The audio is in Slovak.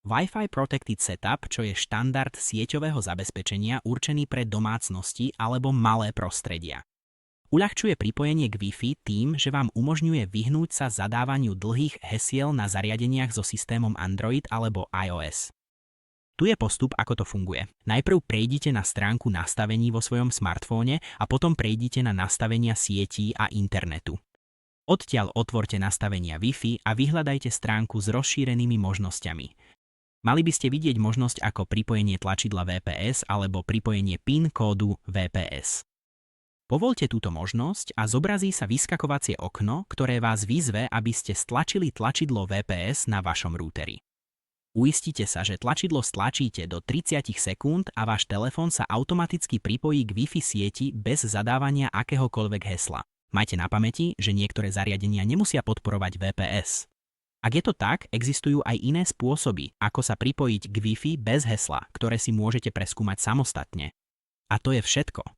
Wi-Fi Protected Setup, čo je štandard sieťového zabezpečenia určený pre domácnosti alebo malé prostredia. Uľahčuje pripojenie k Wi-Fi tým, že vám umožňuje vyhnúť sa zadávaniu dlhých hesiel na zariadeniach so systémom Android alebo iOS. Tu je postup, ako to funguje. Najprv prejdite na stránku nastavení vo svojom smartfóne a potom prejdite na nastavenia sietí a internetu. Odtiaľ otvorte nastavenia Wi-Fi a vyhľadajte stránku s rozšírenými možnosťami. Mali by ste vidieť možnosť ako pripojenie tlačidla VPS alebo pripojenie PIN kódu VPS. Povoľte túto možnosť a zobrazí sa vyskakovacie okno, ktoré vás vyzve, aby ste stlačili tlačidlo VPS na vašom rúteri. Uistite sa, že tlačidlo stlačíte do 30 sekúnd a váš telefón sa automaticky pripojí k Wi-Fi sieti bez zadávania akéhokoľvek hesla. Majte na pamäti, že niektoré zariadenia nemusia podporovať VPS. Ak je to tak, existujú aj iné spôsoby, ako sa pripojiť k Wi-Fi bez hesla, ktoré si môžete preskúmať samostatne. A to je všetko.